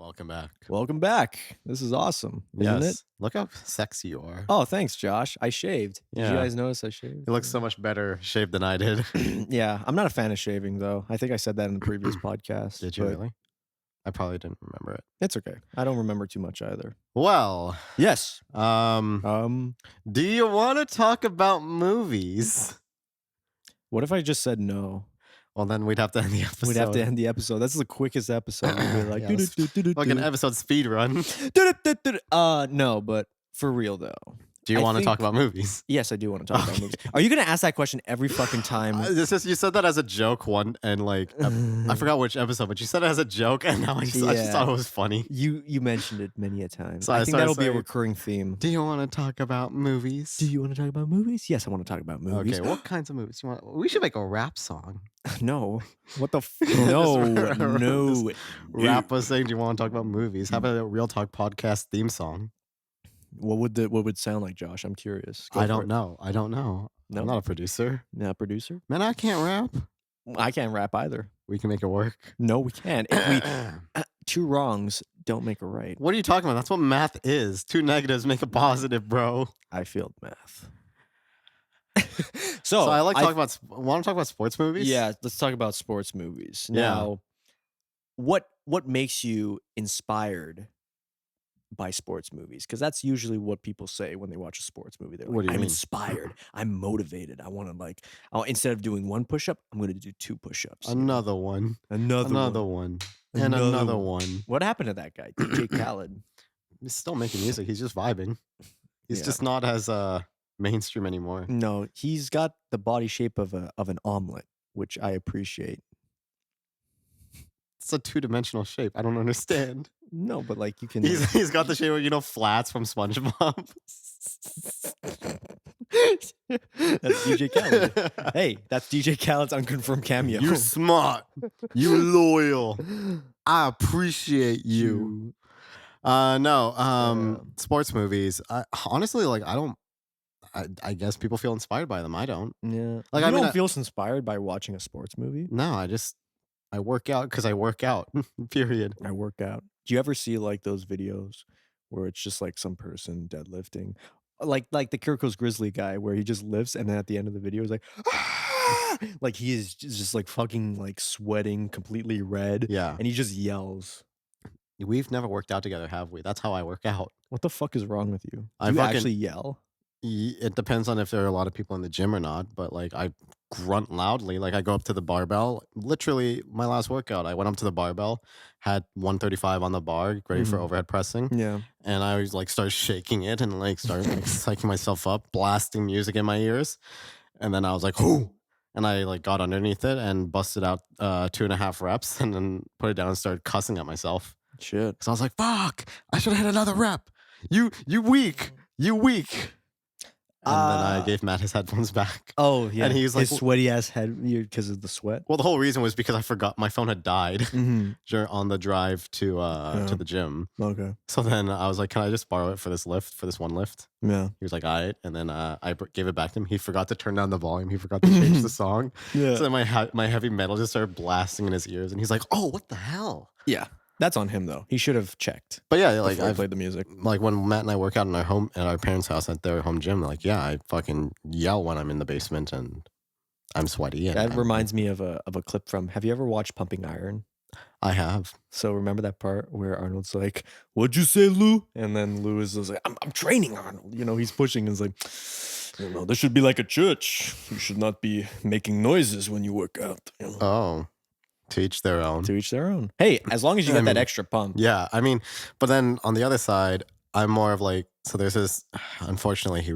Welcome back. Welcome back. This is awesome, isn't it? Look how sexy you are. Oh, thanks, Josh. I shaved. Did you guys notice I shaved? You look so much better shaved than I did. Yeah, I'm not a fan of shaving, though. I think I said that in the previous podcast. Did you really? I probably didn't remember it. It's okay. I don't remember too much either. Well, yes. Do you want to talk about movies? What if I just said no? Well, then we'd have to end the episode. We'd have to end the episode. That's the quickest episode. We'd be like, like an episode speed run. No, but for real though. Do you want to talk about movies? Yes, I do want to talk about movies. Are you going to ask that question every fucking time? You said that as a joke one, and like I forgot which episode, but you said it as a joke, and now I just thought it was funny. You mentioned it many a time. So I think that'll be a recurring theme. Do you want to talk about movies? Do you want to talk about movies? Yes, I want to talk about movies. Okay, what kinds of movies you want? We should make a rap song. No. What the no. Rap us saying, do you want to talk about movies? How about a Real Talk podcast theme song? What would sound like, Josh? I'm curious. I don't know. No? I'm not a producer. Not a producer? Man, I can't rap. I can't rap either. We can make it work. No, we can't. If we two wrongs don't make a right. What are you talking about? That's what math is. Two negatives make a positive, bro. I failed math. So I like talking about. Want to talk about sports movies? Yeah, let's talk about sports movies. Now, what makes you inspired by sports movies? Because that's usually what people say when they watch a sports movie. They're like, I'm inspired. I'm motivated. I want to instead of doing one push-up, I'm going to do 2 push-ups. Another one. Another one. And another one. What happened to that guy, DJ Khaled? He's still making music. He's just vibing. He's just not as mainstream anymore. No, he's got the body shape of an omelet, which I appreciate. It's a 2-dimensional shape. I don't understand. No, but like you can. He's got the shape of flats from SpongeBob. That's DJ Khaled. Hey, that's DJ Khaled's unconfirmed cameo. You're smart. You loyal. I appreciate you. Sports movies. Honestly, like I guess people feel inspired by them. I don't. Yeah. Like I don't feel inspired by watching a sports movie. No, I work out because I work out. Period. I work out. Do you ever see like those videos where it's just like some person deadlifting, like the Kirkos Grizzly guy, where he just lifts and then at the end of the video he's like, ah! Like he is just like fucking like sweating, completely red. Yeah, and he just yells. We've never worked out together, have we? That's how I work out. What the fuck is wrong with you? Do you actually yell? It depends on if there are a lot of people in the gym or not, but like I grunt loudly. Like I go up to the barbell. Literally, my last workout, I went up to the barbell, had 135 on the bar, ready for overhead pressing. Yeah, and I was like, started shaking it and like started like psyching myself up, blasting music in my ears, and then I was like, "Whoo!" And I like got underneath it and busted out 2.5 reps, and then put it down and started cussing at myself. Shit, because I was like, "Fuck! I should have hit another rep. You weak. You weak." And then I gave Matt his headphones back. Oh, yeah. And he's like, his sweaty ass head because of the sweat. Well, the whole reason was because I forgot my phone had died on the drive to the gym. Okay. So then I was like, can I just borrow it for this one lift? Yeah. He was like, all right. And then I gave it back to him. He forgot to turn down the volume. He forgot to change the song. Yeah. So then my heavy metal just started blasting in his ears. And he's like, oh, what the hell? Yeah. That's on him though. He should have checked. But yeah, like I played the music. Like when Matt and I work out in our parents' house at their home gym, like I fucking yell when I'm in the basement and I'm sweaty. And that reminds me of a clip from. Have you ever watched Pumping Iron? I have. So remember that part where Arnold's like, "What'd you say, Lou?" And then Lou is like, "I'm training Arnold." He's pushing and is like, "This should be like a church. You should not be making noises when you work out." Oh. To each their own. To each their own. Hey, as long as you get that extra pump. Yeah, I mean, but then on the other side, I'm more of like, so there's this, unfortunately, he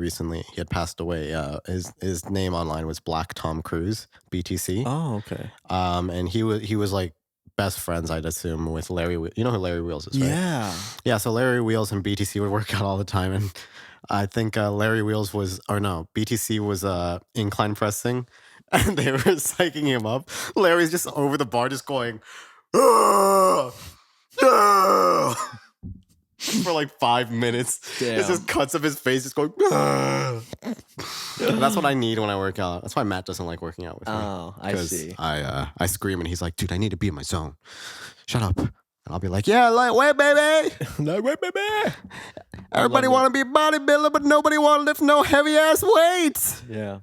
had passed away. His name online was Black Tom Cruise, BTC. Oh, okay. And he was like best friends, I'd assume, with Larry. You know who Larry Wheels is, right? Yeah. Yeah, so Larry Wheels and BTC would work out all the time. And I think BTC was incline pressing. And they were psyching him up. Larry's just over the bar, just going, "Ah! Ah!" for like 5 minutes. Damn. It's just cuts of his face, just going, "Ah!" That's what I need when I work out. That's why Matt doesn't like working out with me. Oh, I see. I scream and he's like, "Dude, I need to be in my zone. Shut up." And I'll be like, yeah, lightweight, baby. Lightweight, baby. Everybody want to be bodybuilder, but nobody want to lift no heavy ass weights. Yeah,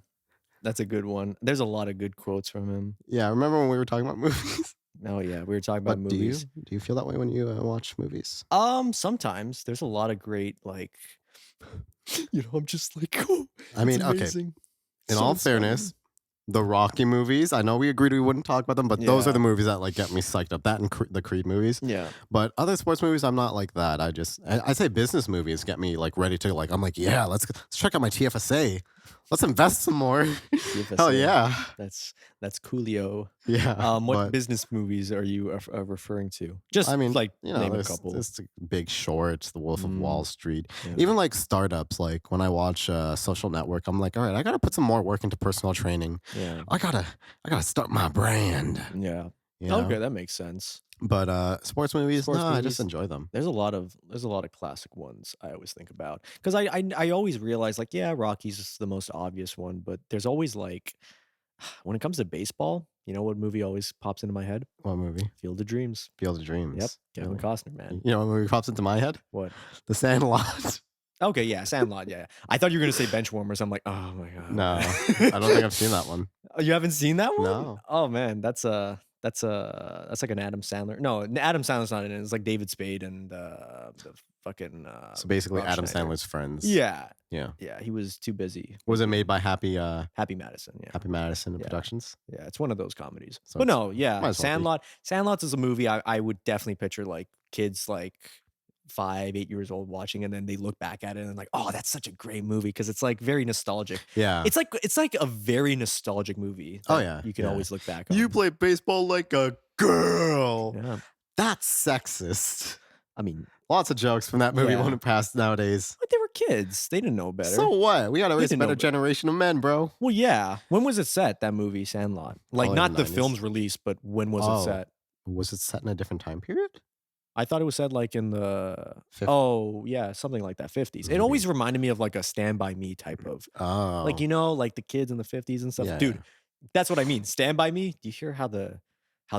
that's a good one. There's a lot of good quotes from him. Yeah, remember when we were talking about movies? Oh yeah, we were talking about movies. Do you feel that way when you watch movies? Sometimes there's a lot of great like, I'm just like, oh, I mean, okay. amazing. In all fairness, the Rocky movies, I know we agreed we wouldn't talk about them, but those are the movies that like get me psyched up. That and the Creed movies. Yeah. But other sports movies, I'm not like that. I say business movies get me like ready to like. I'm like, yeah, let's check out my TFSA. Let's invest some more. Hell yeah. That's coolio. Yeah. What business movies are you referring to? Just, I mean, like, name a couple. There's Big Short, The Wolf of Wall Street. Yeah. Even like startups. Like when I watch Social Network, I'm like, all right, I gotta put some more work into personal training. Yeah. I gotta start my brand. Yeah. You know? Okay, that makes sense. But sports movies, I just enjoy them. There's a lot of classic ones I always think about because I always realize like, yeah, Rocky's the most obvious one, but there's always like when it comes to baseball, you know what movie always pops into my head? What movie? Field of Dreams. Field of Dreams. Yep, Kevin Costner, man. You know what movie pops into my head? What? The Sandlot. Okay, yeah, Sandlot. Yeah, I thought you were gonna say Benchwarmers. I'm like, oh my god. No, I don't think I've seen that one. You haven't seen that one? No. Oh man, that's like an Adam Sandler. No, Adam Sandler's not in it. It's like David Spade and the fucking. So basically, Rob Adam Schneider. Sandler's friends. Yeah, yeah. He was too busy. Was it made by Happy Madison? Yeah, Happy Madison Productions. Yeah, it's one of those comedies. So but no, yeah, Sandlot. Sandlot is a movie I would definitely picture like kids like 5, 8 years old watching, and then they look back at it and like, oh, that's such a great movie because it's like very nostalgic. Yeah, it's like a very nostalgic movie. Oh yeah, you can always look back on. You play baseball like a girl. Yeah. That's sexist. I mean, lots of jokes from that movie wouldn't pass nowadays. But they were kids. They didn't know better. So what? We gotta raise a better generation of men, bro. Well, yeah. When was it set, that movie, Sandlot? Like, not the film's release, but when was it set? Was it set in a different time period? I thought it was set like in the 50s. Something like that, 50s. Maybe. It always reminded me of like a Stand By Me type of, like, like the kids in the 50s and stuff. Yeah. Dude, that's what I mean. Stand By Me. Do you hear how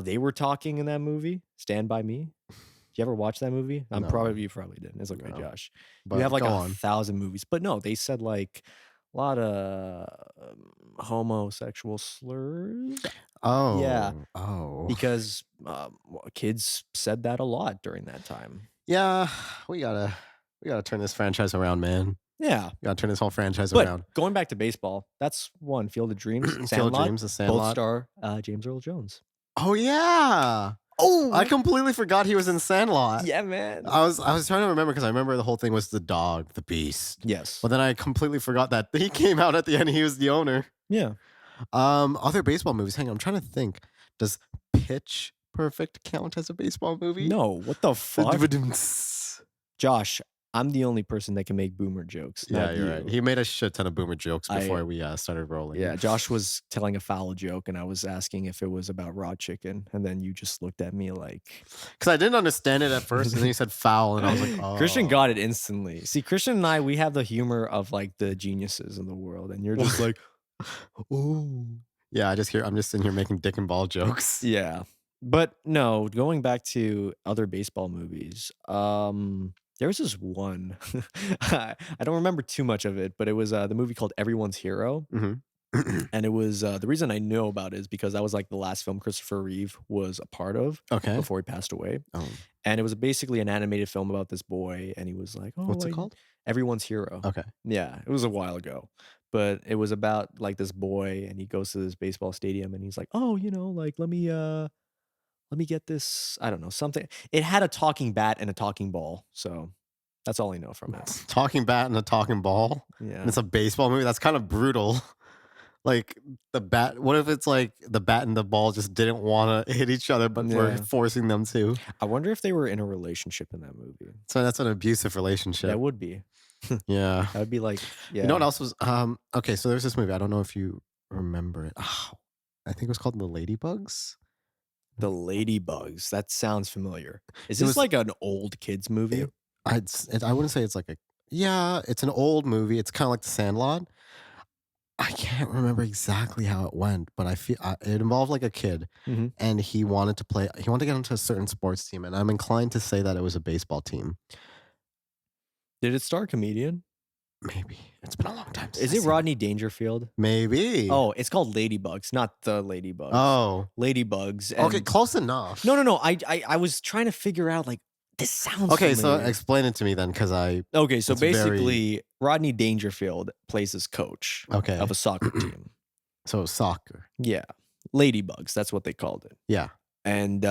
they were talking in that movie? Stand By Me. Did you ever watch that movie? You probably didn't. It's okay, Josh. But you have like 1,000 movies, but no, they said like a lot of homosexual slurs. Oh, yeah. Oh, because kids said that a lot during that time. Yeah, we gotta turn this franchise around, man. Yeah, we gotta turn this whole franchise around. Going back to baseball, that's one. Field of Dreams, Sandlot, Field of Dreams, the Sandlot. Both star James Earl Jones. Oh yeah. Oh, I completely forgot he was in Sandlot. Yeah, man. I was trying to remember because I remember the whole thing was the dog, the beast. Yes. But then I completely forgot that he came out at the end. He was the owner. Yeah. Other baseball movies. Hang on, I'm trying to think. Does Pitch Perfect count as a baseball movie? No. What the fuck? Josh, I'm the only person that can make boomer jokes. Yeah, you're right. He made a shit ton of boomer jokes before we started rolling. Yeah, Josh was telling a foul joke, and I was asking if it was about raw chicken, and then you just looked at me like... Because I didn't understand it at first, and then he said foul, and I was like, oh. Christian got it instantly. See, Christian and I, we have the humor of like the geniuses in the world, and you're just like, oh. Yeah, I'm just sitting here making dick and ball jokes. Yeah. But no, going back to other baseball movies, there was this one, I don't remember too much of it, but it was the movie called Everyone's Hero. Mm-hmm. And it was, the reason I know about it is because that was like the last film Christopher Reeve was a part of before he passed away. Oh. And it was basically an animated film about this boy. And he was like, oh, what's it called? Everyone's Hero. Okay. Yeah, it was a while ago. But it was about like this boy, and he goes to this baseball stadium, and he's like, oh, like, let me get this, I don't know, something. It had a talking bat and a talking ball. So that's all I know from it. Talking bat and a talking ball? Yeah. And it's a baseball movie? That's kind of brutal. Like the bat, what if it's like the bat and the ball just didn't want to hit each other, but were forcing them to? I wonder if they were in a relationship in that movie. So that's an abusive relationship. That would be. Yeah. That would be like, yeah. You know what else was, okay, so there's this movie. I don't know if you remember it. Oh, I think it was called The Ladybugs. The Ladybugs. That sounds familiar. Is this like an old kids movie? I wouldn't say it's like it's an old movie. It's kind of like The Sandlot. I can't remember exactly how it went, but I feel it involved like a kid, Mhm. and he wanted to play. He wanted to get into a certain sports team, and I'm inclined to say that it was a baseball team. Did it star a comedian? Maybe it's been a long time since Is I've it seen it. Rodney Dangerfield? Maybe. Oh, it's called Ladybugs, not the Ladybugs. Oh, Ladybugs, okay, and close enough. no. I was trying to figure out, like, this sounds Okay, so familiar. explain it to me then, because I Okay, so it's very basically, Rodney Dangerfield plays as coach of okay. a soccer team. So soccer, Yeah. Ladybugs, that's what they called it. yeah. And,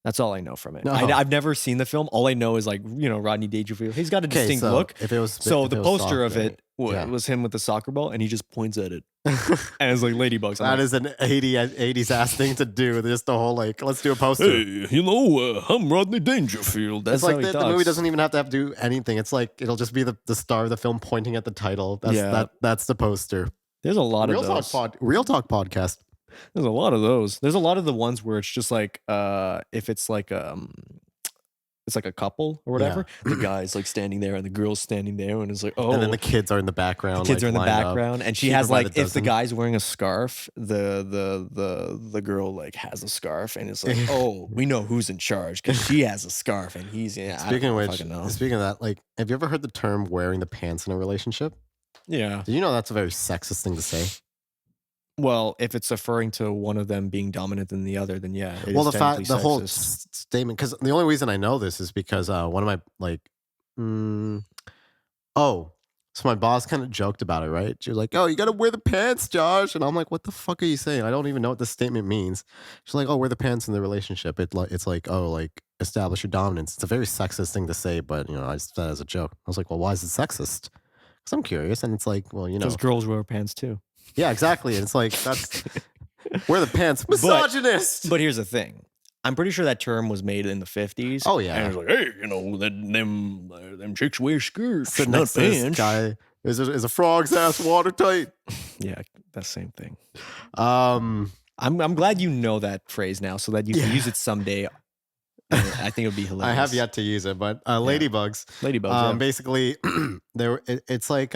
that's all I know from it. No. I've never seen the film. All I know is, like, Rodney Dangerfield. He's got a Okay, distinct so look. if it was So if the it was poster of soccer, it yeah. was him with the soccer ball, and he just points at it. And it's like Ladybugs. I'm That like, is an 80s ass thing to do. Just the whole like, let's do a poster. hey, I'm Rodney Dangerfield. That's It's like how he the talks. movie doesn't even have to do anything. It's like it'll just be the star of the film pointing at the title. That's the poster. There's a lot of those. Real Talk podcast. There's a lot of those. There's a lot of the ones where it's just like, if it's like a couple or whatever. The guy's like standing there and the girl's standing there, and it's like, oh, And then the kids are in the background. the kids like, are in the lined up, background, and she cheaper has by like, the if the dozen. guy's wearing a scarf, the girl like has a scarf, and it's like, oh, we know who's in charge because she has a scarf and he's Speaking of which, know. speaking of that, like, have you ever heard the term wearing the pants in a relationship? Yeah. Did you know that's a very sexist thing to say? Well, if it's referring to one of them being dominant than the other, then yeah. Well, the whole sexist. statement, because the only reason I know this is because one of my like, oh, so my boss kind of joked about it, right? She was like, "Oh, you got to wear the pants, Josh," and I'm like, "What the fuck are you saying? I don't even know what this statement means." She's like, "Oh, wear the pants in the relationship. It's like, oh, like establish your dominance." It's a very sexist thing to say, but I just said it as a joke. I was like, "Well, why is it sexist?" Because I'm curious, and it's like, well, Because girls wear pants too. yeah, exactly. And it's like that's wear the pants, misogynist. But here's the thing. I'm pretty sure that term was made in the 50s. Oh yeah, and it was like, hey, them chicks wear skirts, sitting not next to this pants. guy is a frog's ass watertight. Yeah, that same thing. Um, I'm glad you know that phrase now, so that you can use it someday. I think it would be hilarious. I have yet to use it, but Ladybugs. Ladybugs. Basically, it's like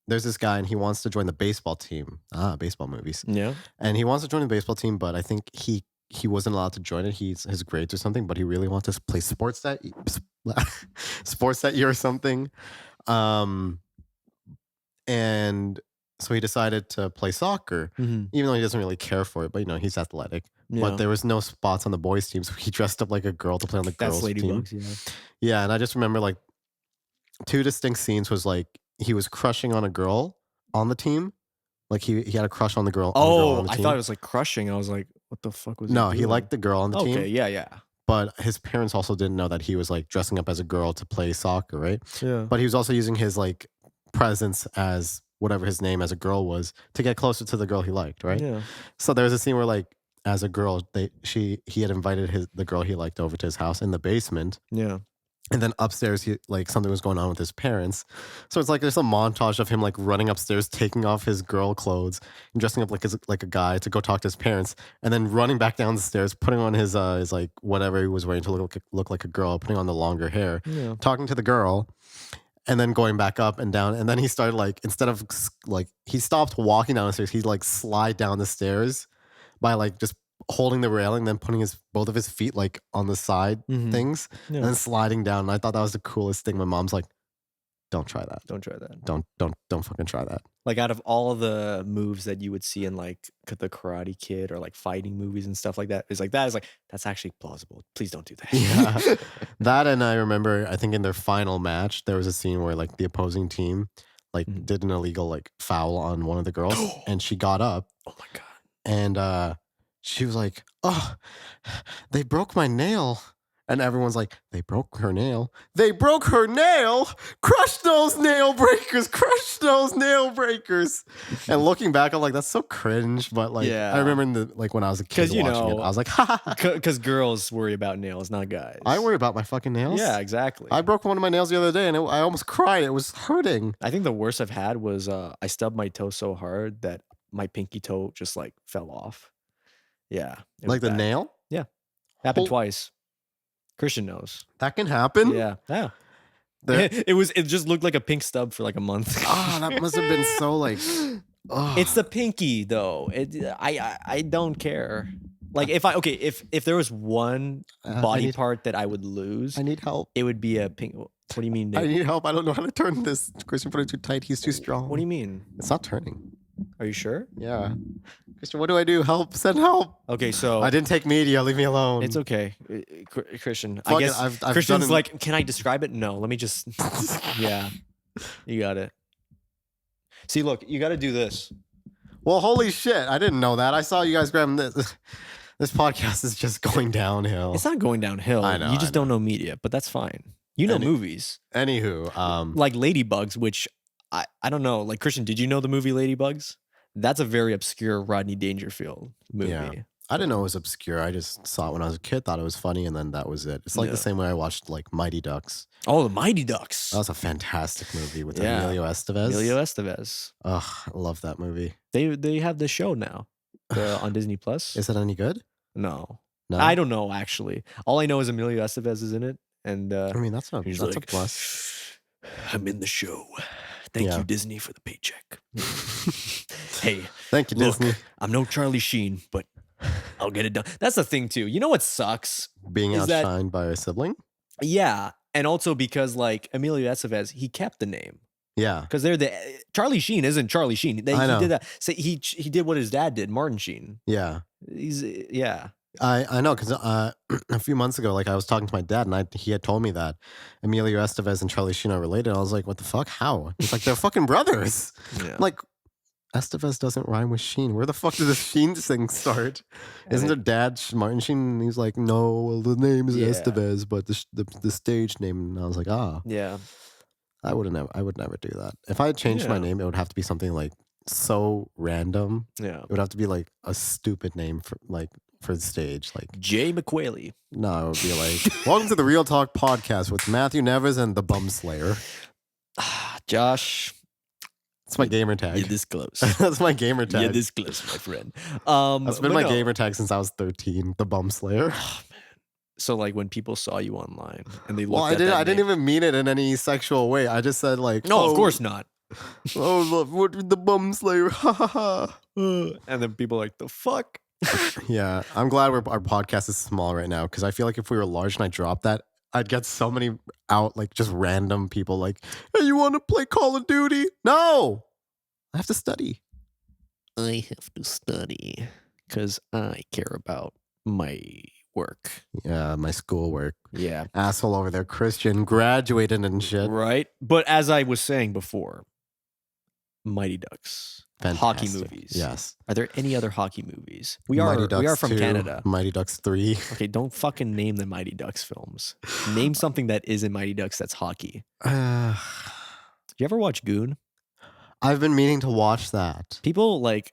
there's this guy and he wants to join the baseball team. Baseball movies. Yeah. And he wants to join the baseball team, but I think he wasn't allowed to join it. His grades or something, but he really wants to play sports that year or something. And so he decided to play soccer, even though he doesn't really care for it. But he's athletic. Yeah. But there was no spots on the boys' team, so he dressed up like a girl to play on the girls' team. That's Ladybugs, yeah. Yeah, and I just remember like two distinct scenes was like he was crushing on a girl on the team. Like he had a crush on the girl. Oh, on the I team. thought it was like crushing. I was like, what the fuck was No, he he doing? liked the girl on the team. Okay, yeah. But his parents also didn't know that he was like dressing up as a girl to play soccer, right? Yeah. But he was also using his like presence as whatever his name as a girl was to get closer to the girl he liked, right? Yeah. So there was a scene where like as a girl, he had invited the girl he liked over to his house in the basement. Yeah. And then upstairs, something was going on with his parents. So it's like there's a montage of him like running upstairs, taking off his girl clothes and dressing up like a guy to go talk to his parents, and then running back down the stairs, putting on his like whatever he was wearing to look like a girl, putting on the longer hair, talking to the girl, and then going back up and down. And then he started like instead of like he stopped walking down the stairs, he like slide down the stairs by like just holding the railing, then putting both of his feet like on the side things, and then sliding down. And I thought that was the coolest thing. My mom's like, "Don't try that. Don't try that. Don't fucking try that." Like out of all of the moves that you would see in like the Karate Kid or like fighting movies and stuff like that, that's actually plausible. Please don't do that. Yeah, that. And I remember, I think in their final match, there was a scene where like the opposing team like did an illegal like foul on one of the girls, and she got up. Oh my god! And she was like, "Oh, they broke my nail." And everyone's like, "They broke her nail. They broke her nail. Crush those nail breakers. Crush those nail breakers." And looking back, I'm like, that's so cringe. But like, I remember when I was a kid watching it, I was like, "Ha ha ha." Because girls worry about nails, not guys. I worry about my fucking nails. Yeah, exactly. I broke one of my nails the other day, and I almost cried. It was hurting. I think the worst I've had was I stubbed my toe so hard that my pinky toe just like fell off. Yeah. Like the nail? Yeah. Happened twice. Christian knows. That can happen? Yeah. It just looked like a pink stub for like a month. That must have been so like. It's the pinky though. I don't care. Like if there was one body part that I would lose, I need help. It would be a pink. What do you mean, Nick? I need help. I don't know how to turn this. Christian put it too tight. He's too strong. What do you mean? It's not turning. Are you sure? Yeah. Christian, what do I do? Help. Send help. Okay, so I didn't take media. Leave me alone. It's okay, Christian. Fuck I guess I've Christian's like, can I describe it? No, let me just. Yeah, you got it. See, look, you got to do this. Well, holy shit! I didn't know that. I saw you guys grab this. This podcast is just going downhill. It's not going downhill. I know. You just don't know media, but that's fine. You know movies. Anywho, like Ladybugs, which I don't know. Like Christian, did you know the movie Ladybugs? That's a very obscure Rodney Dangerfield movie. Yeah. I didn't know it was obscure. I just saw it when I was a kid, thought it was funny, and then that was it. It's like the same way I watched like Mighty Ducks. Oh, the Mighty Ducks. That was a fantastic movie with Emilio Estevez. Emilio Estevez. Ugh, I love that movie. They have the show now on Disney Plus. Is it any good? No. I don't know actually. All I know is Emilio Estevez is in it, and I mean that's a plus. I'm in the show. Thank you, Disney, for the paycheck. Hey, thank you, Disney. I'm no Charlie Sheen, but I'll get it done. That's the thing too. You know what sucks? Being outshined by a sibling. Yeah, and also because like Emilio Estevez, he kept the name. Yeah, because they're Charlie Sheen isn't Charlie Sheen. He did that. So he did what his dad did, Martin Sheen. Yeah, yeah. I know because a few months ago, like I was talking to my dad, and he had told me that Emilio Estevez and Charlie Sheen are related. I was like, "What the fuck? How?" He's like, "They're fucking brothers." Yeah. I'm like, Estevez doesn't rhyme with Sheen. Where the fuck did the Sheen thing start? Isn't their dad Martin Sheen? And he's like, "No, well, the name is Estevez, but the stage name." And I was like, yeah." I would never do that. If I had changed my name, it would have to be something like so random. Yeah, it would have to be like a stupid name for the stage, like Jay McQualey. No, it would be like, "Welcome to the Real Talk Podcast with Matthew Neves and the Bum Slayer." Josh, that's my gamer tag. You're this close. That's my gamer tag. You're this close, my friend. That's been my gamer tag since I was 13. The Bum Slayer. Oh, man. So like when people saw you online and they looked I didn't even mean it in any sexual way. I just said like, no, of course not. What the Bum Slayer? Ha ha ha. And then people are like, the fuck. Yeah, I'm glad our podcast is small right now because I feel like if we were large and I dropped that, I'd get so many just random people like, "Hey, you want to play Call of Duty?" No, I have to study. I have to study because I care about my work. Yeah, my schoolwork. Yeah. Asshole over there, Christian, graduated and shit. Right. But as I was saying before, Mighty Ducks. Fantastic. Hockey movies. Yes. Are there any other hockey movies? We are from 2, Canada. Mighty Ducks 3. Okay, don't fucking name the Mighty Ducks films. Name something that isn't Mighty Ducks that's hockey. Did you ever watch Goon? I've been meaning to watch that. People like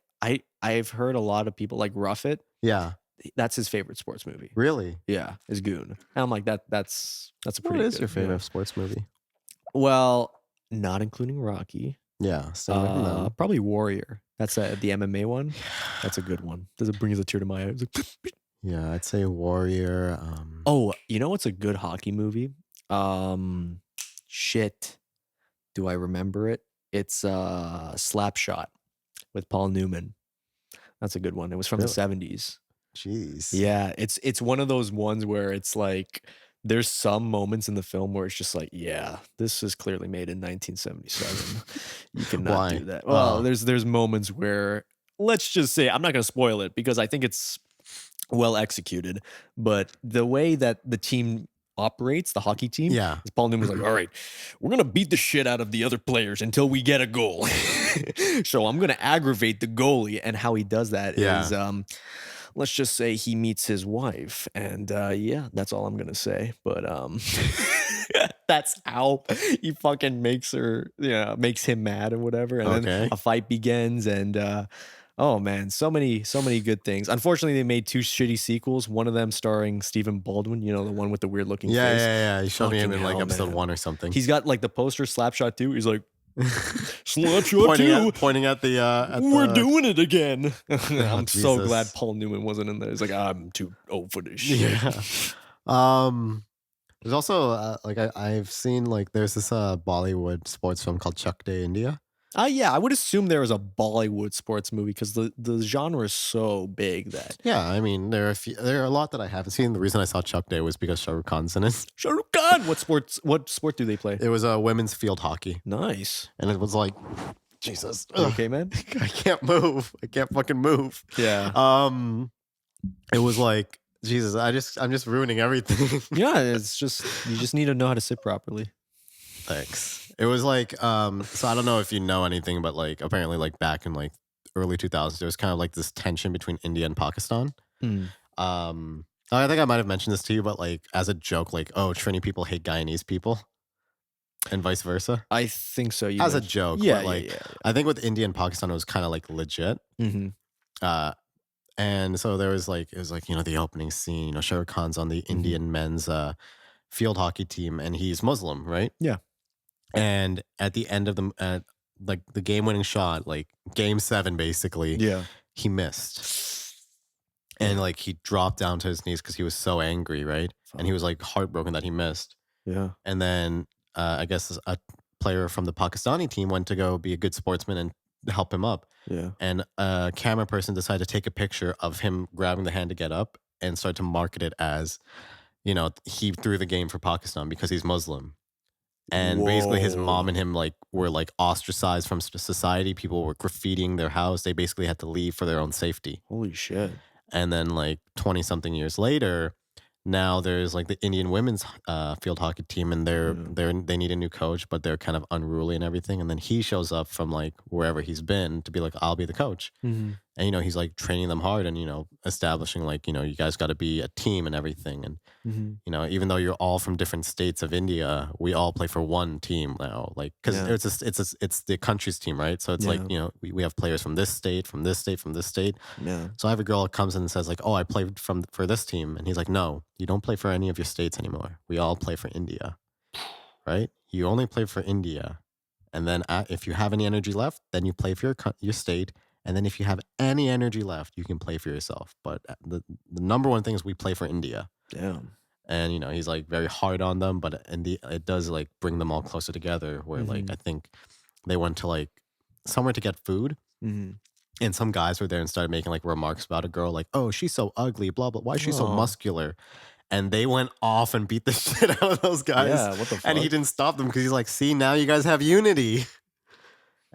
I've heard a lot of people like Rough It. Yeah. That's his favorite sports movie. Really? Yeah, is Goon. And I'm like that's a pretty good. What is your favorite sports movie? Well, not including Rocky. Yeah, probably Warrior. That's the MMA one. That's a good one. Does it bring a tear to my eyes? Yeah, I'd say Warrior. Oh, you know what's a good hockey movie? Shit. Do I remember it? It's Slapshot with Paul Newman. That's a good one. It was from the 70s. Jeez. Yeah, it's one of those ones where it's like there's some moments in the film where it's just like, yeah, this is clearly made in 1977. You cannot do that. Well, there's moments where, let's just say, I'm not going to spoil it because I think it's well executed, but the way that the team operates, the hockey team, is Paul Newman's like, all right, we're going to beat the shit out of the other players until we get a goal. So I'm going to aggravate the goalie, and how he does that is let's just say he meets his wife, and that's all I'm gonna say. But that's how he fucking makes him mad or whatever, and then a fight begins, and oh man, so many good things. Unfortunately, they made 2 shitty sequels. One of them starring Stephen Baldwin, the one with the weird looking face. Yeah. He showed me him in like episode 1 or something. He's got like the poster Slapshot 2. He's like, Slapshot pointing at the we're doing it again. I'm so glad Paul Newman wasn't in there. He's like, I'm too old for this shit. Yeah. There's also like I've seen like there's this Bollywood sports film called Chuck Day India. Yeah, I would assume there was a Bollywood sports movie because the genre is so big that Yeah, I mean there are a lot that I haven't seen. The reason I saw Chuck Day was because Shah Rukh Khan's in it. Shah Rukh Khan. What sport do they play? It was women's field hockey, Nice. and it was like, Jesus, You okay, man? I can't move. I can't fucking move. Yeah. It was like, Jesus, I'm just ruining everything. Yeah, it's just you just need to know how to sit properly. Thanks. It was like, so I don't know if you know anything, but like apparently like back in like early 2000s, there was kind of like this tension between India and Pakistan. Mm. I think I might have mentioned this to you, but like as a joke, like, oh, Trini people hate Guyanese people and vice versa. I think so. As a joke. Yeah, but like, yeah. I think with India and Pakistan, it was kind of like legit. Mm-hmm. And so there was like, it was like, the opening scene, Shah Rukh Khan's on the Indian men's field hockey team, and he's Muslim, right? Yeah. And at the end of like the game winning shot, like game 7, basically, Yeah. he missed. And like he dropped down to his knees because he was so angry, right? And he was like heartbroken that he missed. Yeah. And then I guess a player from the Pakistani team went to go be a good sportsman and help him up. Yeah. And a camera person decided to take a picture of him grabbing the hand to get up and start to market it as, he threw the game for Pakistan because he's Muslim. And basically his mom and him like were like ostracized from society. People were graffitiing their house. They basically had to leave for their own safety. Holy shit. And then like 20 something years later, now there's like the Indian women's field hockey team, and they need a new coach, but they're kind of unruly and everything. And then he shows up from like wherever he's been to be like, I'll be the coach. Mm-hmm. And he's like training them hard and establishing like you guys got to be a team and everything. And even though you're all from different states of India, we all play for one team now. Like because it's the country's team, right? So it's like we have players from this state, from this state, from this state. Yeah. So every girl comes in and says like, oh, I played for this team, and he's like, no, you don't play for any of your states anymore. We all play for India, right? You only play for India, and then if you have any energy left, then you play for your state. And then if you have any energy left, you can play for yourself. But the number one thing is we play for India. Damn. And, he's like very hard on them, but it does like bring them all closer together where like I think they went to like somewhere to get food. Mm-hmm. And some guys were there and started making like remarks about a girl like, oh, she's so ugly, blah, blah. Why is she so muscular? And they went off and beat the shit out of those guys. Yeah, what the fuck? And he didn't stop them because he's like, see, now you guys have unity.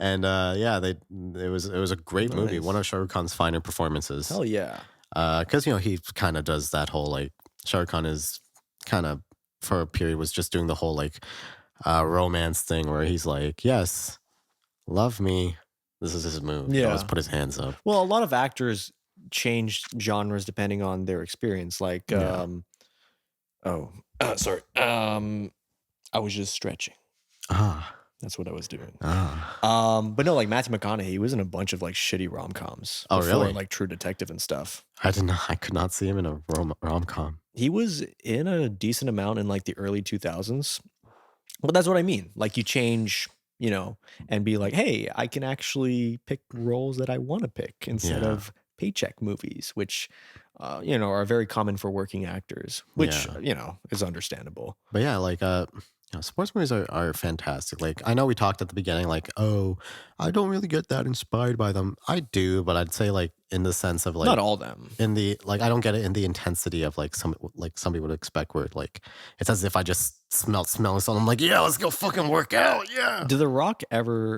And it was a great movie. One of Shah Rukh Khan's finer performances. Hell yeah. Because he kind of does that whole like Shah Rukh Khan is kind of for a period was just doing the whole like romance thing where he's like, yes, love me. This is his move. Yeah. He always put his hands up. Well, a lot of actors change genres depending on their experience. Like, sorry. I was just stretching. That's what I was doing. But no, like Matthew McConaughey, he was in a bunch of like shitty rom-coms. Oh, really? Like True Detective and stuff. I could not see him in a rom-com. He was in a decent amount in like the early 2000s. But that's what I mean. Like you change, and be like, hey, I can actually pick roles that I want to pick instead of paycheck movies, which, are very common for working actors, which, is understandable. But yeah, like, sports movies are fantastic. Like, I know we talked at the beginning, like, oh, I don't really get that inspired by them. I do, but I'd say like in the sense of like not all of them. In the like, I don't get it in the intensity of like somebody would expect, where like it's as if I just smelling something. I'm like, yeah, let's go fucking work out. Yeah.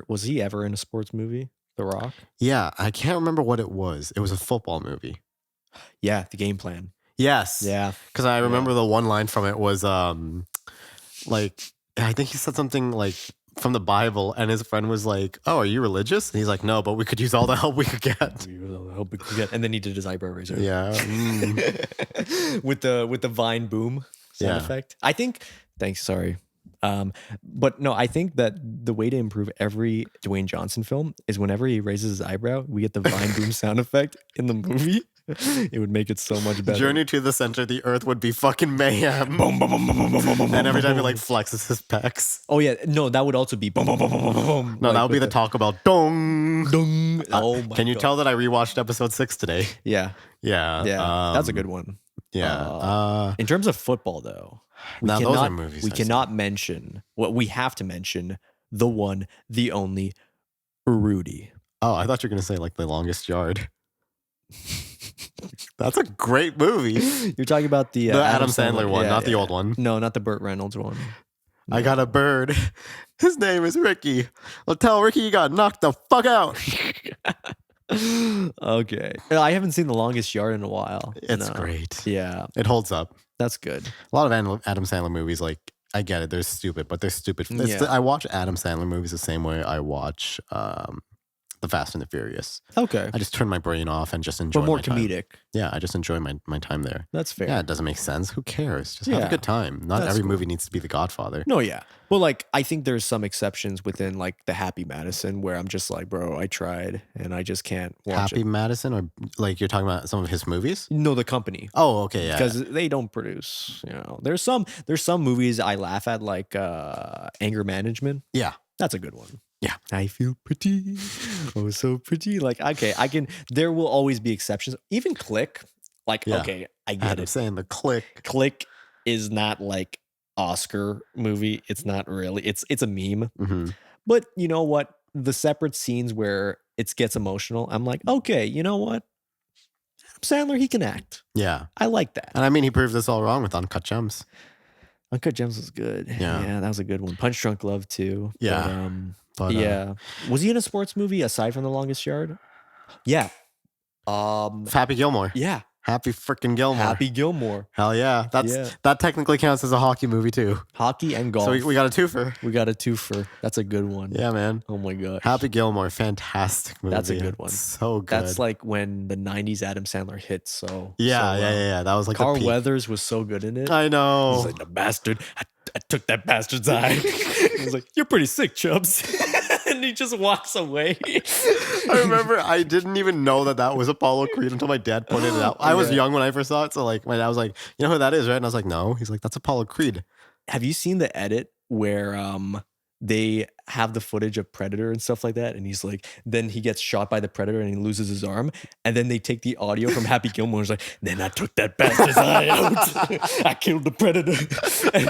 Was he ever in a sports movie? The Rock? Yeah, I can't remember what it was. It was a football movie. Yeah, The Game Plan. Yes. Yeah. Because I remember the one line from it was like, I think he said something like from the Bible, and his friend was like, oh, are you religious? And he's like, no, but we could use all the help we could get. And then he did his eyebrow razor. Yeah. with the Vine boom sound effect. I think, thanks, sorry. But no, I think that the way to improve every Dwayne Johnson film is whenever he raises his eyebrow, we get the Vine boom sound effect in the movie. It would make it so much better. Journey to the center of the earth would be fucking mayhem. Boom, boom, boom, boom, boom, boom, boom, and every time he like flexes his pecs. Oh yeah, no, that would also be boom, boom, boom, boom, boom. No, that would be the talk about dong. Dong. Oh my Can you tell that I rewatched episode 6 today? Yeah. Yeah. Yeah. That's a good one. Yeah. In terms of football, though, Now those are movies. we cannot mention what we have to mention. The one, the only, Rudy. Oh, I thought you were gonna say like The Longest Yard. That's a great movie. You're talking about the Adam Sandler one, not the old one. No, not the Burt Reynolds one. No. I got a bird. His name is Ricky. Well, tell Ricky you got knocked the fuck out. Okay. I haven't seen The Longest Yard in a while. It's great. Yeah. It holds up. That's good. A lot of Adam Sandler movies, like, I get it, they're stupid, but they're stupid. I watch Adam Sandler movies the same way I watch The Fast and the Furious. Okay. I just turn my brain off and just enjoy. But more my time. comedic. Yeah, I just enjoy my time there. That's fair. Yeah, it doesn't make sense. Who cares? Just have a good time. Not every movie needs to be The Godfather. No, yeah. Well, like, I think there's some exceptions within, like, the Happy Madison where I'm just like, bro, I tried and I just can't watch Happy it. Madison, or like you're talking about some of his movies? No, the company. Oh, okay, yeah. Because they don't produce, There's some movies I laugh at, like Anger Management. Yeah. That's a good one. Yeah. I feel pretty. Oh, so pretty. Like, okay, there will always be exceptions. Even Click, like, okay, I get Adam it. saying the Click. Click is not like Oscar movie. It's not really. It's a meme. Mm-hmm. But you know what? The separate scenes where it gets emotional, I'm like, okay, you know what? Adam Sandler, he can act. Yeah. I like that. And I mean, he proved us all wrong with Uncut Gems. Uncut Gems was good. Yeah, that was a good one. Punch Drunk Love too. Yeah. But yeah. Was he in a sports movie aside from The Longest Yard? Yeah. Happy Gilmore. Yeah. Happy freaking Gilmore. Happy Gilmore. Hell yeah. That technically counts as a hockey movie too. Hockey and golf. So we got a twofer. We got a twofer. That's a good one. Yeah, man. Oh my gosh. Happy Gilmore. Fantastic movie. That's a good one. So good. That's like when the 90s Adam Sandler hit. So yeah. That was like Carl Weathers was so good in it. I know. He's like, the bastard. I took that bastard's eye. He was like, you're pretty sick, Chubbs. And he just walks away. I remember I didn't even know that was Apollo Creed until my dad pointed it out. I was young when I first saw it. So like my dad was like, you know who that is, right? And I was like, no. He's like, that's Apollo Creed. Have you seen the edit where they have the footage of Predator and stuff like that? And he's like, then he gets shot by the Predator and he loses his arm. And then they take the audio from Happy Gilmore. He's like, then I took that bastard's eye out. I killed the Predator. And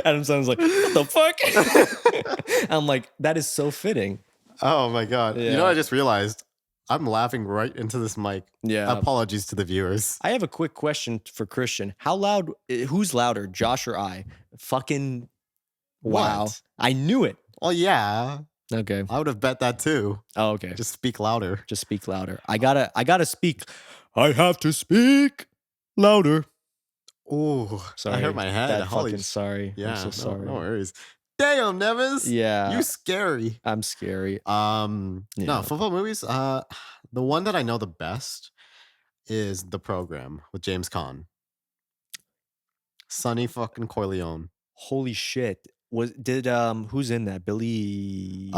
Adam Sandler's like, what the fuck? I'm like, that is so fitting. Oh my God. Yeah. You know what I just realized? I'm laughing right into this mic. Yeah. Apologies to the viewers. I have a quick question for Christian. How loud, who's louder, Josh or I? Fucking wow. What? I knew it. Well, yeah. Okay. I would have bet that too. Oh, okay. Just speak louder. Just speak louder. I gotta speak. I have to speak louder. Oh, Sorry. I hurt my head. Fucking sorry. Yeah, I'm so sorry. No worries. Damn, Neves. Yeah. You scary. I'm scary. No, football movies. The one that I know the best is The Program with James Caan. Sonny fucking Corleone. Holy shit. Who's in that? Billy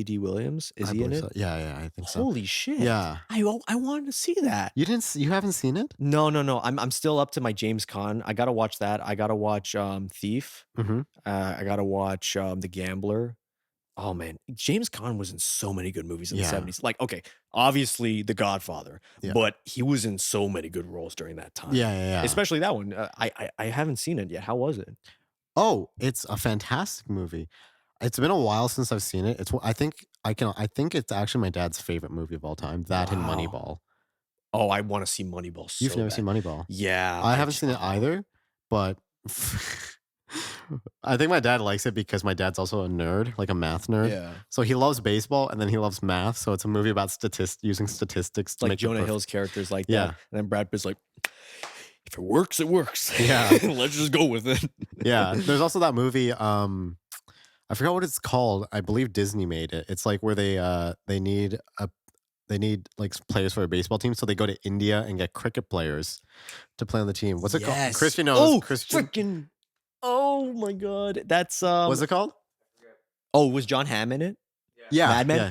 D. Williams? Is he in it? So. Yeah, I think so. Holy shit. Yeah. I wanted to see that. You haven't seen it? No. I'm still up to my James Caan. I gotta watch that. I gotta watch Thief. Mm-hmm. I gotta watch The Gambler. Oh man, James Caan was in so many good movies in the 70s. Like, okay, obviously The Godfather, but he was in so many good roles during that time. Yeah. Especially that one. I haven't seen it yet. How was it? Oh, it's a fantastic movie. It's been a while since I've seen it. I think it's actually my dad's favorite movie of all time. That and Moneyball. Oh, I want to see Moneyball. You've never seen Moneyball? Yeah, I haven't seen it either, but I think my dad likes it because my dad's also a nerd, like a math nerd. Yeah. So he loves baseball and then he loves math. So it's a movie about using statistics to like make Jonah Hill's characters like Yeah. that. And then Brad Pitt's like, if it works, it works. Yeah. Let's just go with it. Yeah. There's also that movie. I forgot what it's called. I believe Disney made it. It's like where they need like players for a baseball team, so they go to India and get cricket players to play on the team. What's it called? Christian knows. Oh, Christian. freaking! Oh my God, that's What's it called? Oh, was John Hamm in it? Yeah. Mad Men? Yeah.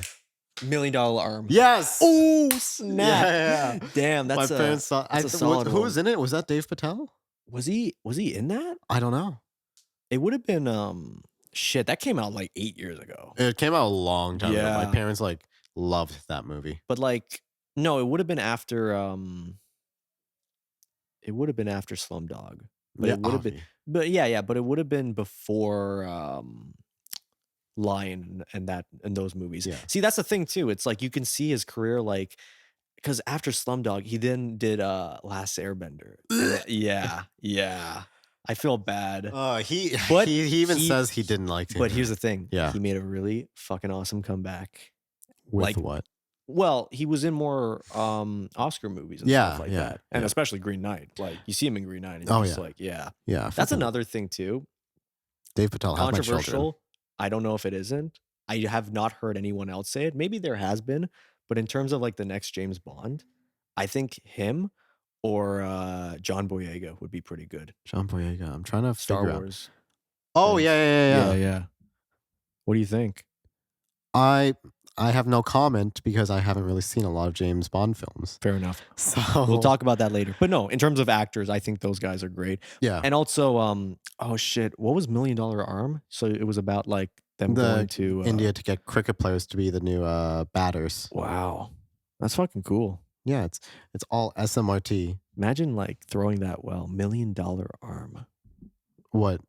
$1 Million Arm. Yes. Oh snap! Yeah. Damn, that's my parents saw. that's a solid who one. was in it? Was that Dave Patel? Was he in that? I don't know. It would have been shit. That came out like 8 years ago. It came out a long time ago. Yeah. My parents like loved that movie. But like, no, it would have been after it would have been after Slumdog, but Yeah, it would have been, obvi but yeah, but it would have been before Lion and those movies. yeah. See, that's the thing too. It's like you can see his career, like, because after Slumdog, he then did Last Airbender, and yeah, yeah, I feel bad, He but he even says he didn't like it. but here's the thing, Yeah. he made a really fucking awesome comeback. With Like, what? well, he was in more Oscar movies and stuff Yeah, like yeah, that, and yeah. especially Green Knight. Like, you see him in Green Knight, and you're Oh, just yeah. like, yeah. Yeah, That's fucking another thing too. Dave Patel, Have My Children. Controversial. I don't know if it isn't. I have not heard anyone else say it. Maybe there has been, but in terms of like the next James Bond, I think him or John Boyega would be pretty good. John Boyega, I'm trying to Star figure out. Wars Oh, fans. yeah, yeah, yeah, Yeah, yeah. yeah. What do you think? I I have no comment because I haven't really seen a lot of James Bond films. Fair enough. So We'll talk about that later. But no, in terms of actors, I think those guys are great. yeah, And also, oh shit, what was Million Dollar Arm? So it was about like them going the to India to get cricket players to be the new batters. wow. That's fucking cool. Yeah, it's all SMRT. Imagine like throwing that well, $1 million arm, What?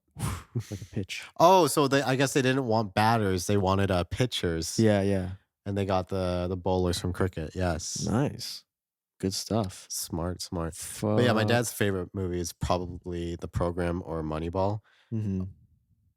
like a pitch. Oh, so I guess they didn't want batters; they wanted pitchers. Yeah, yeah. And they got the bowlers from cricket. Yes, Nice. Good stuff. smart, smart. But yeah, my dad's favorite movie is probably The Program or Moneyball. Mm-hmm.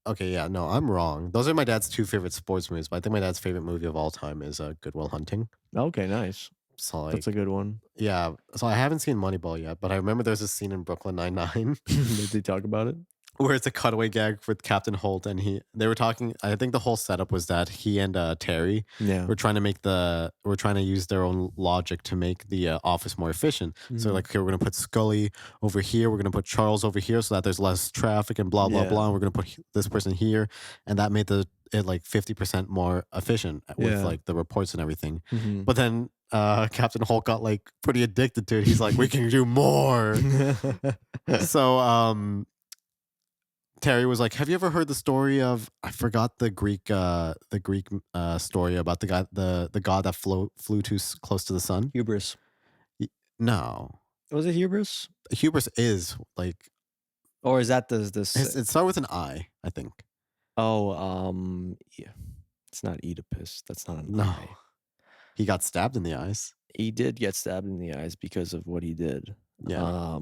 Okay, yeah, no, I'm wrong. Those are my dad's two favorite sports movies, but I think my dad's favorite movie of all time is Good Will Hunting. Okay, nice. So like, That's a good one. yeah. So I haven't seen Moneyball yet, but I remember there's a scene in Brooklyn Nine-Nine Did they talk about it? where it's a cutaway gag with Captain Holt, and they were talking. I think the whole setup was that he and Terry Yeah. were trying to use their own logic to make the office more efficient. So Mhm. like, okay, we're gonna put Scully over here, we're gonna put Charles over here, so that there's less traffic and blah blah Yeah. blah. And we're gonna put this person here, and that made it like 50% more efficient with Yeah. like the reports and everything. Mhm. But then Captain Holt got like pretty addicted to it. He's like, we can do more. So Terry was like, "Have you ever heard the story of I forgot the Greek story about the guy the god that flew too close to the sun?" Hubris. No, Was it hubris? hubris is like Or is that it started with an I think. Yeah. It's not Oedipus. That's not an No, I. he got stabbed in the eyes. He did get stabbed in the eyes because of what he did. Yeah,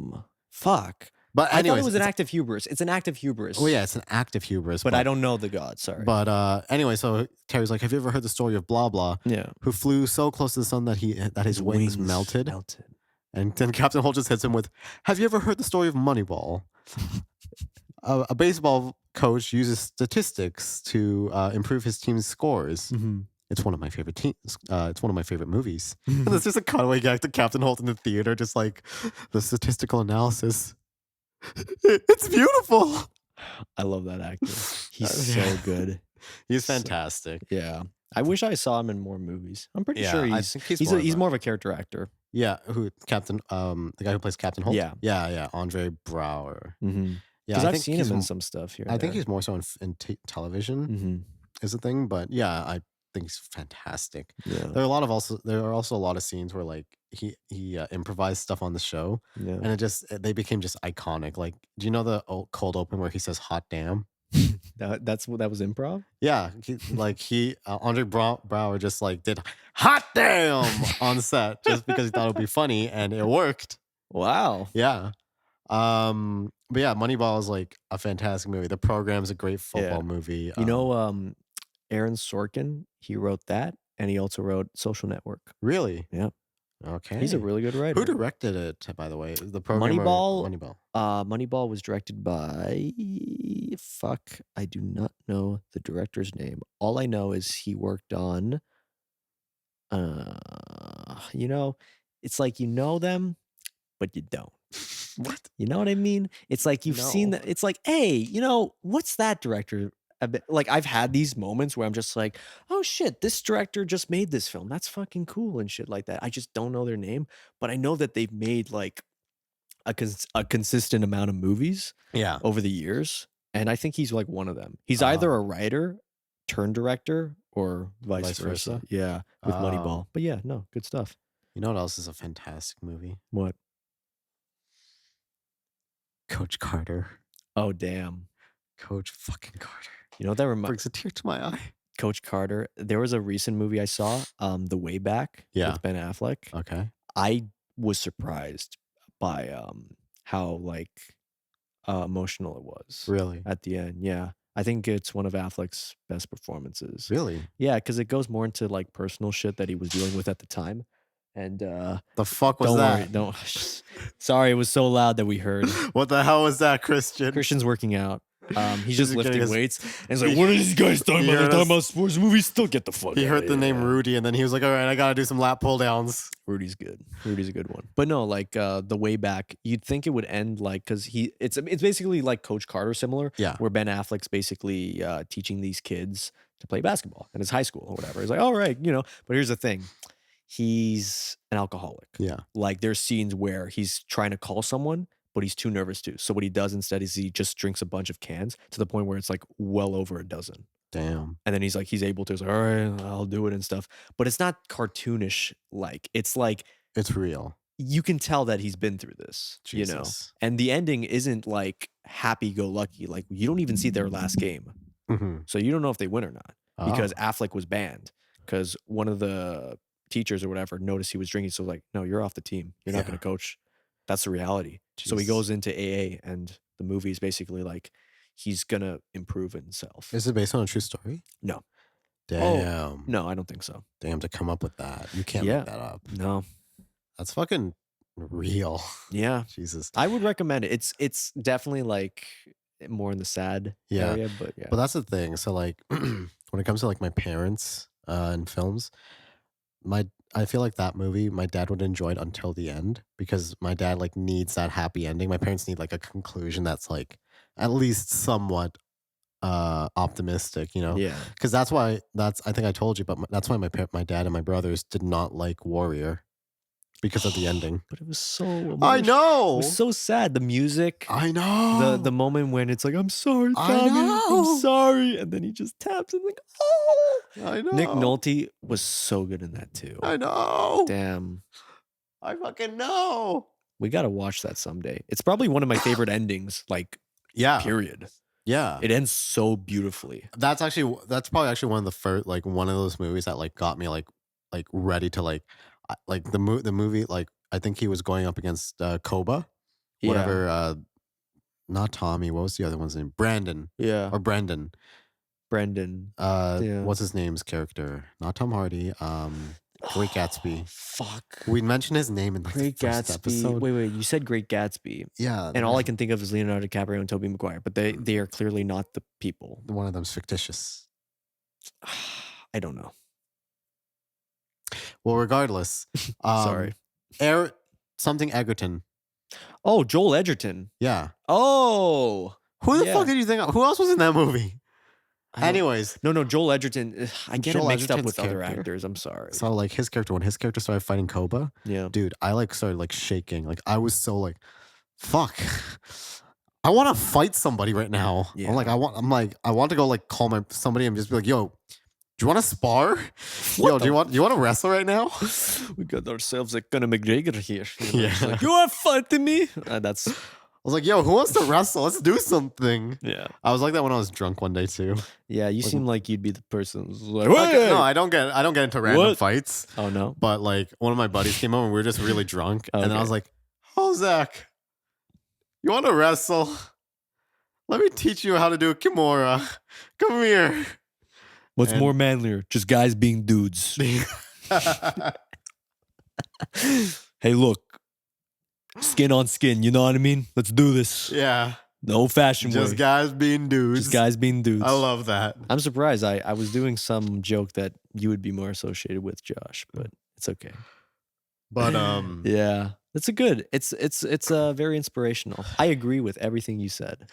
Fuck. but I thought anyways, it was an act of hubris. It's an act of hubris. oh yeah, it's an act of hubris. But I don't know the god. Sorry. But anyway, so Terry's like, "Have you ever heard the story of blah blah, yeah. who flew so close to the sun that his wings melted?" And then Captain Holt just hits him with, "Have you ever heard the story of Moneyball? A baseball coach uses statistics to improve his team's scores. Mm-hmm. It's one of my favorite teams. It's one of my favorite movies." And it's just a cutaway gag to Captain Holt in the theater, just like the statistical analysis. It's beautiful. I love that actor. He's so good. He's fantastic. Yeah. I wish I saw him in more movies. I'm pretty sure I he's think he's more of a character actor. Yeah, who Captain the guy who plays Captain Holt? Yeah. Yeah, Andre Brower. Mm-hmm. Yeah, Because I I've think seen he's him in some stuff here. I think he's more so in television Mm-hmm. is the thing, but yeah, I think he's fantastic. Yeah. There are also a lot of scenes where like he improvised stuff on the show, Yeah. and they became just iconic. Like, do you know the cold open where he says "hot damn"? that was improv? Yeah, Andre Brower just like did "hot damn" on set just because he thought it would be funny, and it worked. Wow. Yeah. But yeah, Moneyball is like a fantastic movie. The Program's a great football movie. You know, Aaron Sorkin, he wrote that, and he also wrote Social Network. Really? Yeah. Okay. He's a really good writer. Who directed it, by the way? The Program or Moneyball? Moneyball was directed by fuck. I do not know the director's name. All I know is he worked on. It's like you know them, but you don't. What? You know what I mean? It's like you've seen that. It's like, hey, what's that director? Like I've had these moments where I'm just like, oh shit, this director just made this film. That's fucking cool and shit like that. I just don't know their name, but I know that they've made like a consistent amount of movies over the years, and I think he's like one of them. He's either a writer turned director or vice versa. Yeah, with Moneyball. But yeah, no, good stuff. You know what else is a fantastic movie? What? Coach Carter. Oh, damn. Coach fucking Carter. You know, that Brings a tear to my eye. Coach Carter. There was a recent movie I saw, The Way Back with Ben Affleck. Okay. I was surprised by how like emotional it was. Really? At the end. Yeah. I think it's one of Affleck's best performances. Really? Yeah, because it goes more into like personal shit that he was dealing with at the time. And the fuck was don't that? worry, don't. Sorry, it was so loud that we heard. What the hell was that, Christian? Christian's working out. He's just lifting weights. And he's like, He- what are these guys talking he about? They're heard talking us- about sports movies. Still get the fuck He out heard of the here. name Rudy, and then he was like, "All right, I gotta do some lat pull downs." Rudy's good. Rudy's a good one. But no, like The Way Back, you'd think it would end like because it's basically like Coach Carter similar. Yeah. Where Ben Affleck's basically teaching these kids to play basketball in his high school or whatever. He's like, all right, you know. But here's the thing. He's an alcoholic. Yeah. Like there's scenes where he's trying to call someone, but he's too nervous to. So what he does instead is he just drinks a bunch of cans to the point where it's like well over a dozen. Damn. And then he's able to, he's like, all right, I'll do it and stuff. But it's not cartoonish. Like, it's like, It's real. you can tell that he's been through this, you know? Jesus. And the ending isn't like happy go lucky. Like, you don't even see their last game. Mm-hmm. So you don't know if they win or not because Affleck was banned because one of the teachers or whatever noticed he was drinking. So like, no, you're off the team. You're not going to coach. That's the reality. So he goes into AA and the movie is basically like, he's going to improve himself. Is it based on a true story? No. Damn. No, I don't think so. Damn, to come up with that. You can't make that up. No. That's fucking real. Yeah. Jesus. I would recommend it. It's definitely like more in the sad area, but yeah. But that's the thing. So like when it comes to like my parents and films, I feel like that movie, my dad would enjoy it until the end because my dad like needs that happy ending. My parents need like a conclusion that's like at least somewhat optimistic, you know? Yeah. Because I think I told you, but that's why my dad and my brothers did not like Warrior because of the ending. But it was so emotional. I know. It was so sad. The music. I know. The moment when it's like, I'm sorry, I Tommy. know. I'm sorry. And then he just taps and like, oh. I know. Nick Nolte was so good in that too. I know. Damn. I fucking know. We got to watch that someday. It's probably one of my favorite endings, like, period. Yeah. It ends so beautifully. That's probably actually one of the first, like one of those movies that like got me like ready to like the movie, like I think he was going up against Koba, whatever, not Tommy, what was the other one's name? Brandon. Yeah. Or Brendan. Brendan. What's his name's character? Not Tom Hardy. Great Gatsby. Fuck. We mentioned his name in like Great the first Gatsby. episode. Wait. You said Great Gatsby. Yeah. And all I can think of is Leonardo DiCaprio and Tobey Maguire, but they are clearly not the people. One of them's fictitious. I don't know. Well, regardless. Sorry. Something Edgerton. Oh, Joel Edgerton. Yeah. Oh. Who the fuck did you think? Who else was in that movie? Anyways. No, Joel Edgerton. I get Joel it mixed up Edgerton's with other character. actors. I'm sorry. So like his character, when his character started fighting Koba, dude, I like started like shaking. Like I was so like, fuck. I want to fight somebody right now. Yeah. I want to go like call somebody and just be like, yo, do you want to spar? Yo, do you want to wrestle right now? We got ourselves a Conor McGregor here. Yeah. Like, you are fighting me? That's. I was like, yo, who wants to wrestle? Let's do something. Yeah. I was like that when I was drunk one day too. Yeah, you seem like you'd be the person who's like, No, I don't get into random fights. Oh no. But like one of my buddies came over and we were just really drunk. Okay. And then I was like, oh Zach, you want to wrestle? Let me teach you how to do a kimura. Come here. What's more manlier? Just guys being dudes. Hey, look. Skin on skin, you know what I mean? Let's do this. Yeah. No fashion Just way. guys being dudes. Just guys being dudes. I love that. I'm surprised. I was doing some joke that you would be more associated with, Josh, but it's okay. But yeah, it's very inspirational. I agree with everything you said.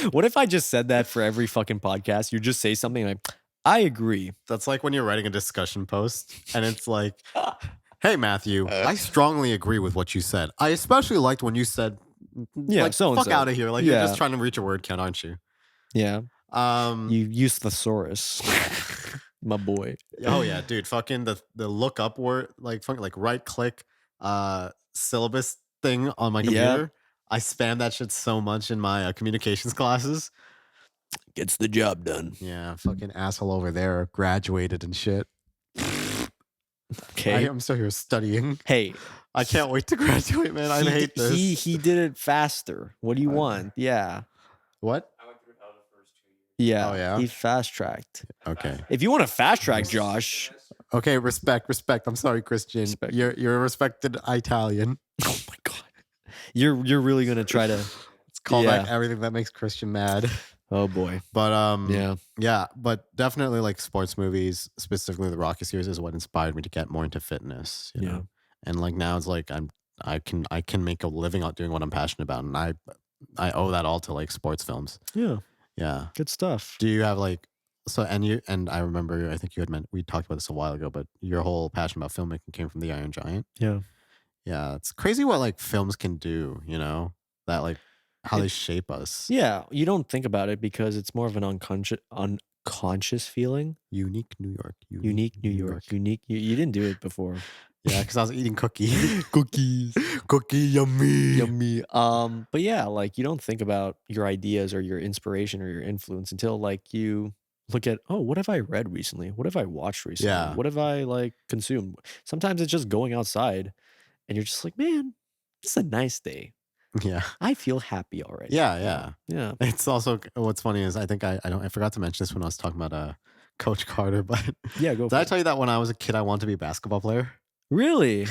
What if I just said that for every fucking podcast? You just say something like, I agree. That's like when you're writing a discussion post and it's like, hey, Matthew, I strongly agree with what you said. I especially liked when you said, like, fuck out of here. Like, you're just trying to reach a word count, aren't you? Yeah. You use thesaurus, my boy. Oh, yeah, dude. Fucking the look up word, like, fucking, like, right click syllabus thing on my computer. I spam that shit so much in my communications classes. Gets the job done. Yeah, fucking asshole over there graduated and shit. Okay. I'm still here studying. Hey, I can't wait to graduate, man. I hate this. He did it faster. What do you want? Yeah. What? Yeah. Oh, yeah? He fast tracked. Okay. If you want to fast track, Josh. Okay, respect. I'm sorry, Christian. Respect. You're a respected Italian. Oh my god. You're really gonna try to Let's call back everything that makes Christian mad. Oh boy. But yeah, but definitely like sports movies, specifically the Rocky series, is what inspired me to get more into fitness. You know, and like now it's like I can make a living out doing what I'm passionate about, and I owe that all to like sports films. Yeah. Yeah. Good stuff. Do you have like and I remember I think you had meant we talked about this a while ago, but your whole passion about filmmaking came from the Iron Giant. Yeah. Yeah, it's crazy what like films can do, you know? That like how they shape us. Yeah, you don't think about it because it's more of an unconscious feeling. Unique New York. Unique New York. Unique. You didn't do it before. Yeah, because I was eating Cookies. Cookie, yummy. Yummy. But yeah, like you don't think about your ideas or your inspiration or your influence until like you look at, oh, what have I read recently? What have I watched recently? Yeah. What have I like consumed? Sometimes it's just going outside and you're just like, man, it's a nice day. Yeah. I feel happy already. Yeah. Yeah. It's also what's funny is I think I forgot to mention this when I was talking about Coach Carter, but Yeah, go did for I it. tell you that when I was a kid I wanted to be a basketball player? Really?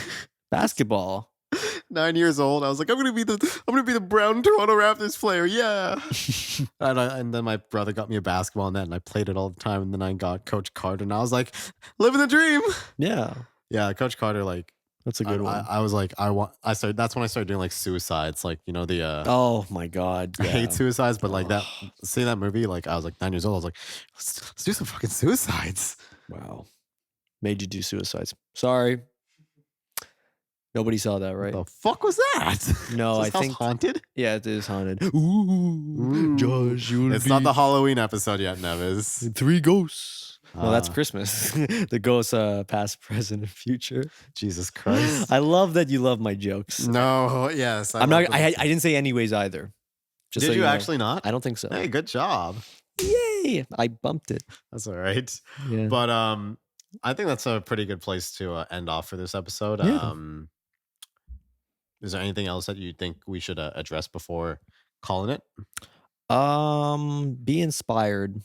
Basketball. 9 years old, I was like, I'm gonna be the Brown Toronto Raptors player, yeah. and then my brother got me a basketball net, and I played it all the time. And then I got Coach Carter, and I was like, living the dream. Yeah. Yeah, Coach Carter, like That's a good one. I was like, that's when I started doing like suicides, like you know the Oh my god. I Yeah. hate suicides, but like that seeing that movie, like I was like 9 years old, I was like, let's do some fucking suicides. Wow. Made you do suicides. Sorry. Nobody saw that, right? The fuck was that? No, Is I this house think haunted. yeah, it is haunted. Ooh, Josh, you will It's be not the Halloween episode yet, Neves. 3 ghosts. No, that's Ah. Christmas. The ghosts, past, present, and future. Jesus Christ. I love that you love my jokes. No, yes. I'm not. I didn't say anyways either. Just Did so you know. actually not? I don't think so. Hey, good job. Yay! I bumped it. That's all right. Yeah. But I think that's a pretty good place to end off for this episode. Yeah. Is there anything else that you think we should address before calling it? Be inspired.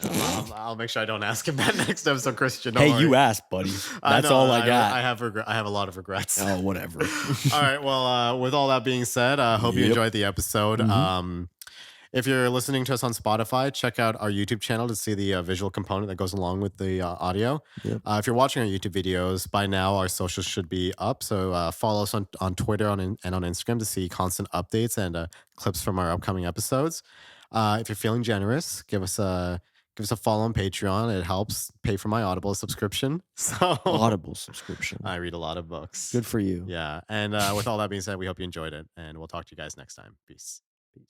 I'll make sure I don't ask him that next episode, Christian. Don't Hey, worry. you asked, buddy. That's all I got. I have a lot of regrets. Oh, whatever. All right. Well, with all that being said, I hope you Yep. enjoyed the episode. If you're listening to us on Spotify, check out our YouTube channel to see the visual component that goes along with the audio. Yep. If you're watching our YouTube videos, by now our socials should be up. So follow us on Twitter and on Instagram to see constant updates and clips from our upcoming episodes. If you're feeling generous, give us a follow on Patreon. It helps pay for my Audible subscription. So Audible subscription. I read a lot of books. Good for you. Yeah. And with all that being said, we hope you enjoyed it. And we'll talk to you guys next time. Peace. Peace.